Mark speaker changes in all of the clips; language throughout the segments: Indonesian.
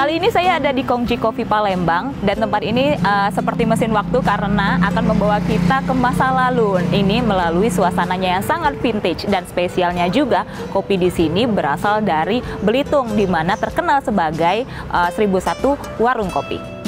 Speaker 1: Kali ini saya ada di Kongji Coffee Palembang dan tempat ini seperti mesin waktu karena akan membawa kita ke masa lalu. Ini melalui suasananya yang sangat vintage dan spesialnya juga kopi di sini berasal dari Belitung di mana terkenal sebagai 1001 warung kopi.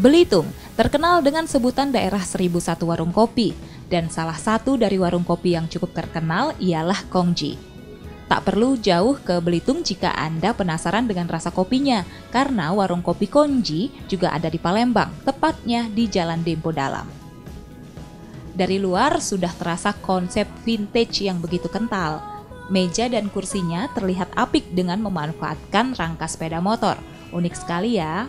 Speaker 1: Belitung terkenal dengan sebutan daerah 1001 warung kopi, dan salah satu dari warung kopi yang cukup terkenal ialah Kongji. Tak perlu jauh ke Belitung jika Anda penasaran dengan rasa kopinya, karena warung kopi Kongji juga ada di Palembang, tepatnya di Jalan Dempo Dalam. Dari luar sudah terasa konsep vintage yang begitu kental. Meja dan kursinya terlihat apik dengan memanfaatkan rangka sepeda motor. Unik sekali ya.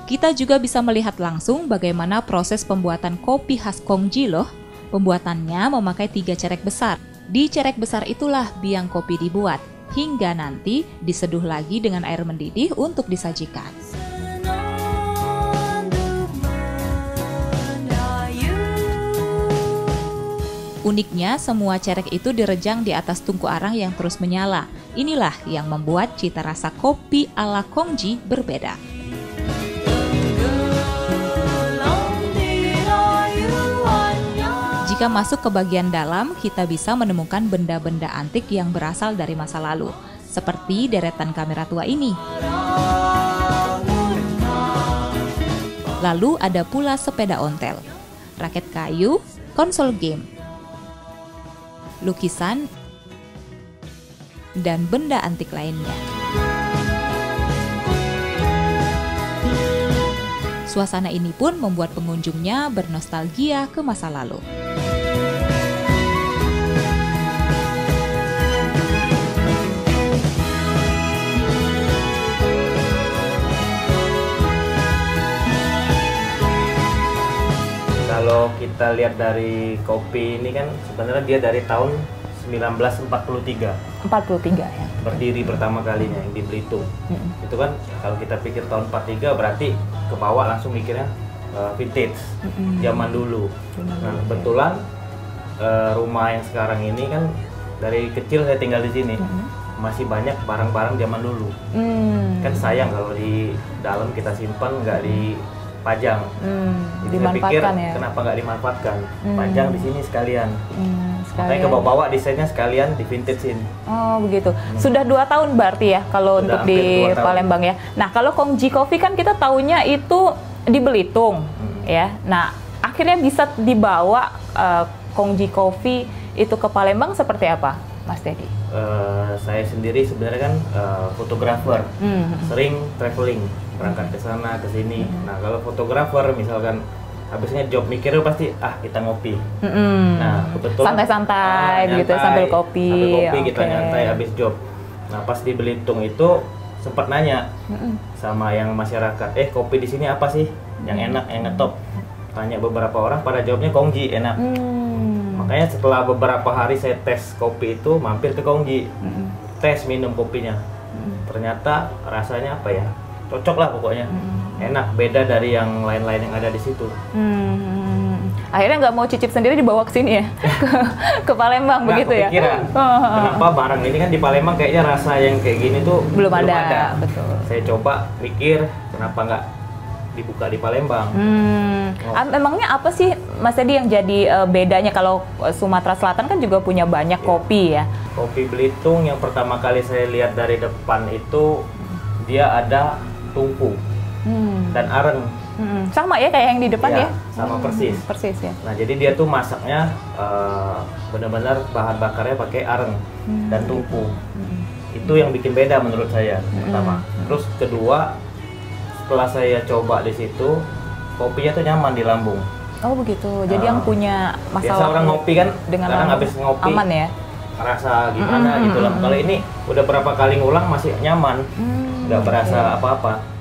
Speaker 1: Kita juga bisa melihat langsung bagaimana proses pembuatan kopi khas Kongji loh. Pembuatannya memakai 3 cerek besar. Di cerek besar itulah biang kopi dibuat, hingga nanti diseduh lagi dengan air mendidih untuk disajikan. Uniknya, semua cerek itu direjang di atas tungku arang yang terus menyala. Inilah yang membuat cita rasa kopi ala Kongji berbeda. Jika masuk ke bagian dalam, kita bisa menemukan benda-benda antik yang berasal dari masa lalu, seperti deretan kamera tua ini. Lalu ada pula sepeda ontel, raket kayu, konsol game, lukisan, dan benda antik lainnya. Suasana ini pun membuat pengunjungnya bernostalgia ke masa lalu.
Speaker 2: Kalau kita lihat dari kopi ini kan sebenarnya dia dari tahun 1943.
Speaker 1: 43 ya.
Speaker 2: Berdiri pertama kalinya yang di Belitung. Itu kan kalau kita pikir tahun 43 berarti ke bawah langsung mikirnya vintage, zaman dulu. Nah, kebetulan rumah yang sekarang ini kan dari kecil saya tinggal di sini. Masih banyak barang-barang zaman dulu. Kan sayang kalau di dalam kita simpan nggak dipajang. Jadi saya pikir ya? Kenapa nggak dimanfaatkan? Pajang di sini sekalian. Makanya ke bawah-bawah desainnya sekalian di vintage-in.
Speaker 1: Oh begitu. Sudah 2 tahun berarti ya kalau untuk di Palembang ya. Nah kalau Kongji Coffee kan kita taunya itu di Belitung ya. Nah akhirnya bisa dibawa Kongji Coffee itu ke Palembang seperti apa, Mas Dedi?
Speaker 2: Saya sendiri sebenarnya kan fotografer, sering traveling, berangkat ke sana ke sini. Nah kalau fotografer misalkan habisnya job mikirnya pasti kita ngopi. Nah kebetulan
Speaker 1: santai-santai begitu sambil kopi.
Speaker 2: Kita nyantai habis job. Nah pas di Belitung itu sempat nanya sama yang masyarakat, kopi di sini apa sih yang enak, yang ngetop? Tanya beberapa orang, pada jawabnya Kongji enak. Makanya setelah beberapa hari saya tes kopi itu mampir ke Kongji, tes minum kopinya. Ternyata rasanya apa ya? Cocok lah pokoknya. Enak, beda dari yang lain-lain yang ada di situ.
Speaker 1: Akhirnya nggak mau cicip sendiri dibawa ke sini ya, ke Palembang begitu ya?
Speaker 2: Kenapa barang ini kan di Palembang kayaknya rasa yang kayak gini tuh belum ada.
Speaker 1: Betul.
Speaker 2: Saya coba mikir kenapa nggak dibuka di Palembang.
Speaker 1: Memangnya apa sih Mas Edi yang jadi bedanya? Kalau Sumatera Selatan kan juga punya banyak kopi ya?
Speaker 2: Kopi Belitung yang pertama kali saya lihat dari depan itu dia ada tungku dan areng.
Speaker 1: Sama ya kayak yang di depan ya?
Speaker 2: Sama persis.
Speaker 1: Persis ya.
Speaker 2: Nah jadi dia tuh masaknya benar-benar bahan bakarnya pakai areng dan tungku. Itu yang bikin beda menurut saya pertama. Terus kedua, setelah saya coba di situ, kopinya tuh nyaman di lambung.
Speaker 1: Oh begitu. Jadi yang punya masalah. Biasa
Speaker 2: orang ngopi kan,
Speaker 1: dengan
Speaker 2: kadang habis ngopi
Speaker 1: aman ya.
Speaker 2: Rasa gimana gitu lah. Kalau ini udah berapa kali ngulang masih nyaman, nggak berasa apa-apa.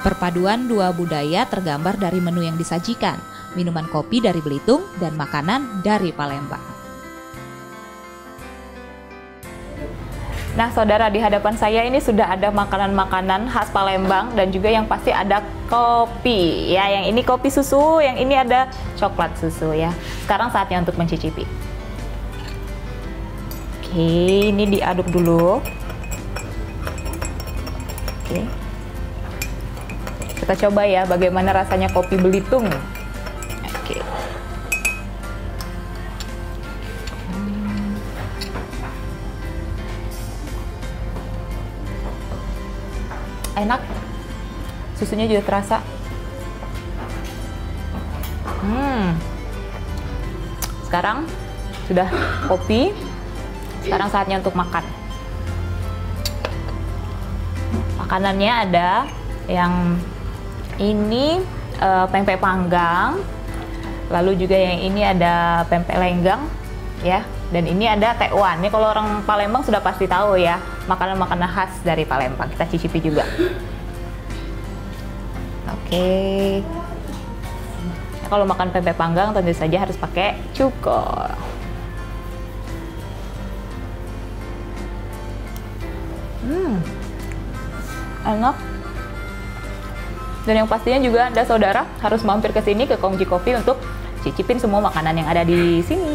Speaker 1: Perpaduan dua budaya tergambar dari menu yang disajikan. minuman kopi dari Belitung, dan makanan dari Palembang. Nah saudara, di hadapan saya ini sudah ada makanan-makanan khas Palembang dan juga yang pasti ada kopi ya. Yang ini kopi susu, yang ini ada coklat susu ya. Sekarang saatnya untuk mencicipi. Oke, ini diaduk dulu. Oke. Kita coba ya bagaimana rasanya kopi Belitung. Oke. Enak, susunya juga terasa. Sekarang sudah kopi, sekarang saatnya untuk makan. Makanannya ada yang ini pempek panggang, lalu juga yang ini ada pempek lenggang ya, dan ini ada tekwan. Ini kalau orang Palembang sudah pasti tahu ya, makanan-makanan khas dari Palembang. Kita cicipi juga. Oke. Nah, kalau makan pempek panggang tentu saja harus pakai cuko. Enak. Dan yang pastinya juga Anda saudara harus mampir ke sini ke Kongji Coffee untuk cicipin semua makanan yang ada di sini.